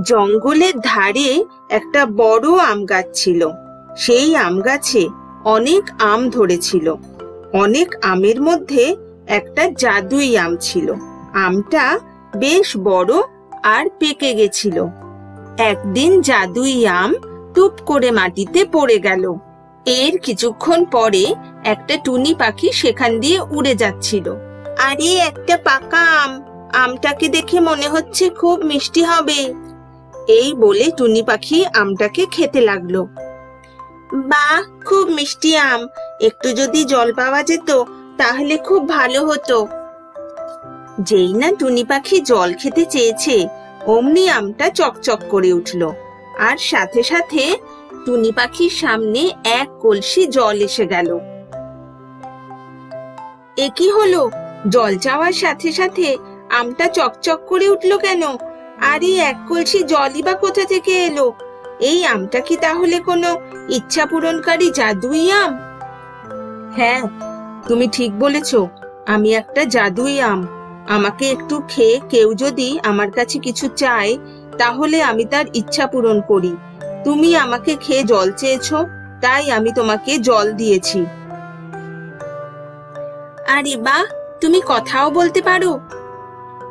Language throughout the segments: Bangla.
জঙ্গলের ধারে একটা বড় আম গাছ ছিল। সেই আম গাছে অনেক আম ধরেছিল। অনেক আমের মধ্যে একটা জাদুই আম ছিল। আমটা বেশ বড় আর পেকে গেছিল। একদিন জাদুই আম টুপ করে মাটিতে পড়ে গেল। এর কিছুক্ষণ পরে একটা টুনি পাখি সেখান দিয়ে উড়ে যাচ্ছিল। আরে, একটা পাকা আম, আমটাকে দেখে মনে হচ্ছে খুব মিষ্টি হবে। এই বলে টুনি পাখি আমটাকে খেতে লাগলো। বাহ, খুব মিষ্টি আম, একটু যদি জল পাওয়া যেত তাহলে খুব ভালো হতো। যেই না টুনি পাখি জল খেতে চেয়েছে, অমনি আমটা চকচক করে উঠল, আর সাথে সাথে টুনি পাখির সামনে এক কলসি জল এসে গেল। এ কি হলো? জল চাওয়ার সাথে সাথে আমটা চকচক করে উঠলো কেন? আর এই এক কলসি জলই বা কোথা থেকে এলো? এই আমটা কি তাহলে কোনো ইচ্ছা পূরণকারী জাদুই আম? হ্যাঁ, তুমি ঠিক বলেছ, আমি একটা জাদুই আম। আমাকে একটু খেয়ে কেউ যদি আমার কাছে কিছু চায়, তাহলে আমি তার ইচ্ছা পূরণ করি। তুমি আমাকে খেয়ে জল চেয়েছো, তাই আমি তোমাকে জল দিয়েছি। আরে বাহ, তুমি কথাও বলতে পারো।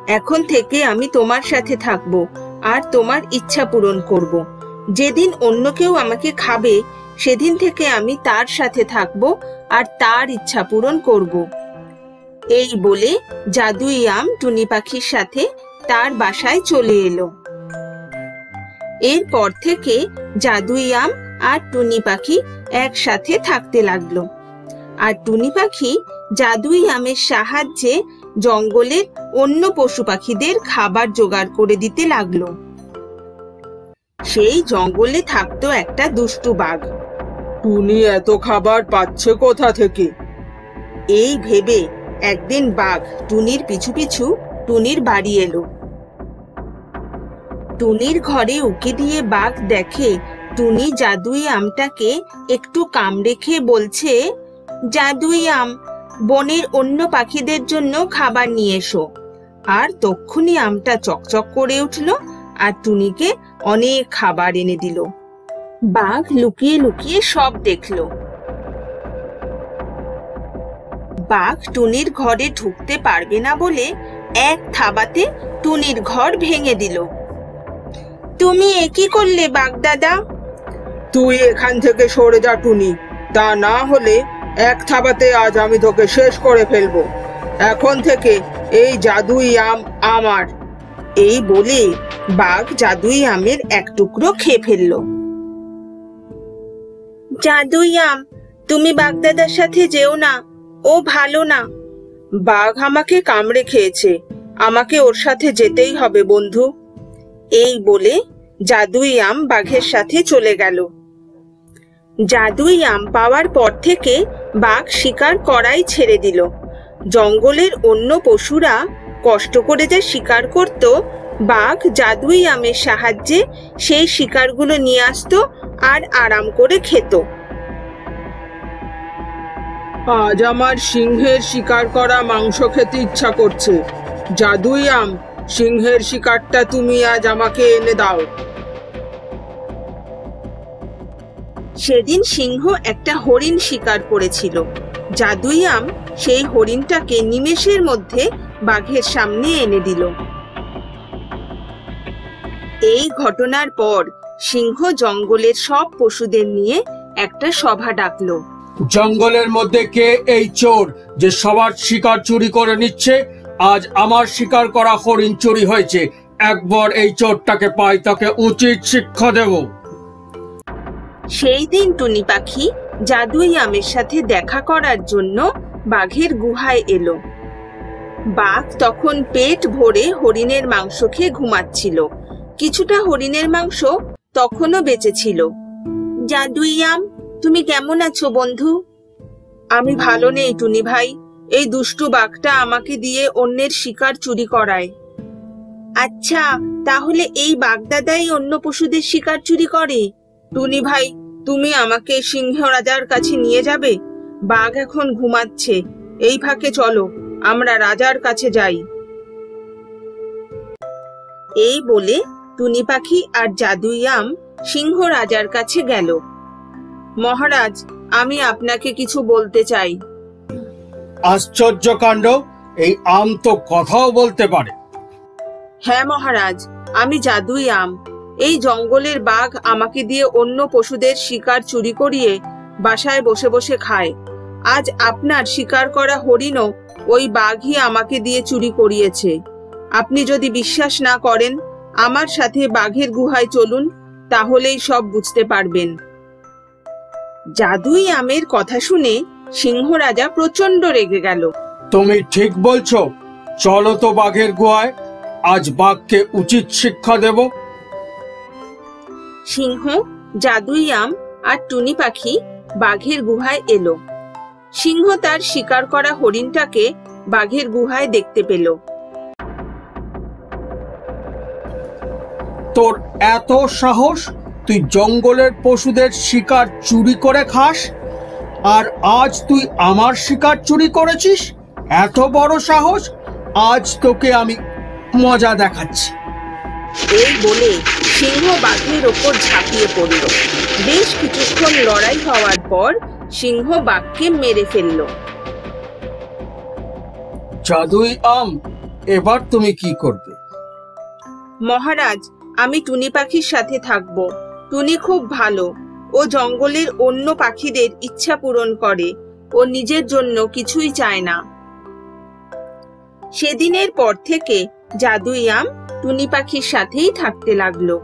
এখন থেকে আমি তোমার সাথে থাকবো আর তোমার ইচ্ছা পূরণ করব। যেদিন অন্য কেউ আমাকে খাবে, সেদিন থেকে আমি তার সাথে থাকবো আর তার ইচ্ছা পূরণ করব। এই বলে জাদুই আম টুনি পাখির সাথে তার বাসায় চলে এলো। এরপর থেকে জাদুই আম আর টুনি পাখি একসাথে থাকতে লাগলো। আর টুনি পাখি জাদুই আমের সাহায্যে জঙ্গলের অন্য পশু পাখিদের খাবার জোগাড় করে দিতে লাগলো। সেই জঙ্গলে থাকতো একটা দুষ্টু বাঘ। টুনি এত খাবার পাচ্ছে কোথা থেকে? এই ভেবে একদিন বাঘ টুনির পিছু পিছু টুনির বাড়ি এলো। টুনির ঘরে উকি দিয়ে বাঘ দেখে টুনি জাদুই আমটাকে একটু কামড়ে খেয়ে বলছে, জাদুই আম, বনের অন্য পাখিদের জন্য খাবার নিয়ে এসো। আর তক্ষুনি আমটা চকচক করে উঠল আর টুনিকে অনেক খাবার এনে দিল। বাঘ লুকিয়ে লুকিয়ে সব দেখল। বাঘ টুনির ঘরে ঢুকতে পারবে না বলে এক থাবাতে টুনির ঘর ভেঙে দিল। তুমি এ কি করলে বাঘ দাদা? তুই এখান থেকে সরে যা টুনি, তা না হলে এক থাবাতে আজ আমি তোকে শেষ করে ফেলবো। এখন থেকে এই জাদুই আম আমার। এই বলে বাঘ জাদুই আমের এক টুকরো খেয়ে ফেলল। জাদুই আম, তুমি বাগদাদার সাথে যেও না, ও ভালো না। বাঘ আমাকে কামড়ে খেয়েছে, আমাকে ওর সাথে যেতেই হবে বন্ধু। এই বলে জাদুই আম বাঘের সাথে চলে গেল। জাদুই আম পাওয়ার পর থেকে বাঘ শিকার করাই ছেড়ে দিল। জঙ্গলের অন্য পশুরা কষ্ট করে যে শিকার করত, বাঘ জাদুই আমের সাহায্যে সেই শিকারগুলো নিয়ে আসতো আর আরাম করে খেত। আজ আমার সিংহের শিকার করা মাংস খেতে ইচ্ছা করছে। জাদুই আম, সিংহের শিকারটা তুমি আজ আমাকে এনে দাও। সেদিন সিংহ একটা হরিণ শিকার করেছিল। জাদুই আম সেই হরিণটাকে নিমেষের মধ্যে বাঘের সামনে এনে দিল। এই ঘটনার পর সিংহ জঙ্গলের সব পশুদের নিয়ে একটা সভা ডাকলো। জঙ্গলের মধ্যে কে এই চোর যে সবার শিকার চুরি করে নিচ্ছে? আজ আমার শিকার করা হরিণ চুরি হয়েছে। একবার এই চোরটাকে পাই, তাকে উচিত শিক্ষা দেব। সেই দিন টুনি পাখি জাদুই আমের সাথে দেখা করার জন্য বাঘের গুহায় এলো। বাঘ তখন পেট ভরে হরিণের মাংস খেয়ে ঘুমাচ্ছিল। কিছুটা হরিণের মাংস তখনও বেঁচে ছিল। জাদুই আম, তুমি কেমন আছো বন্ধু? আমি ভালো নেই টুনি ভাই, এই দুষ্টু বাঘটা আমাকে দিয়ে অন্যের শিকার চুরি করায়। আচ্ছা, তাহলে এই বাগদাদাই অন্য পশুদের শিকার চুরি করে? টুনি ভাই, তুমি আমাকে সিংহ রাজার কাছে নিয়ে যাবে? বাঘ এখন ঘুমাচ্ছে। এই ফাঁকে চলো, আমরা রাজার কাছে যাই। এই বলে টুনি পাখি আর জাদুই আম সিংহ রাজার কাছে গেল। মহারাজ, আমি আপনাকে কিছু বলতে চাই। আশ্চর্য কাণ্ড, এই আম তো কথাও বলতে পারে। হ্যাঁ মহারাজ, আমি জাদুই আম। এই জঙ্গলের বাঘ আমাকে দিয়ে অন্য পশুদের শিকার চুরি করিয়ে বাসায় বসে বসে খায়। আজ আপনার শিকার করা হরিণও ওই বাঘই আমাকে দিয়ে চুরি করিয়েছে। আপনি যদি বিশ্বাস না করেন, আমার সাথে বাঘের গুহায় চলুন, তাহলেই সব বুঝতে পারবেন। জাদুই আমের কথা শুনে সিংহ রাজা প্রচন্ড রেগে গেল। তুমি ঠিক বলছো, চলো তো বাঘের গুহায়, আজ বাঘকে উচিত শিক্ষা দেব। সিংহ, জাদুই আম আর টুনি পাখি বাঘের গুহায় এলো। সিংহ তার শিকার করা হরিণটাকে বাঘের গুহায় দেখতে পেল। তোর এত সাহস, তুই জঙ্গলের পশুদের শিকার চুরি করে খাস, আর আজ তুই আমার শিকার চুরি করেছিস? এত বড় সাহস! আজ তোকে আমি মজা দেখাচ্ছি। এই বলে সিংহ বাঘের ওপর ঝাঁপিয়ে পড়ল। বেশ কিছুক্ষণ লড়াই হওয়ার পর সিংহ বাঘকে মেরে ফেলল। জাদুই আম, এবার তুমি কি করবে? মহারাজ, আমি টুনি পাখির সাথে থাকব। টুনি খুব ভালো। ও জঙ্গলের অন্য পাখিদের ইচ্ছা পূরণ করে। ও নিজের জন্য কিছুই চায় না। সেদিনের পর থেকে জাদুই আম টুনি পাখির সাথেই থাকতে লাগলো।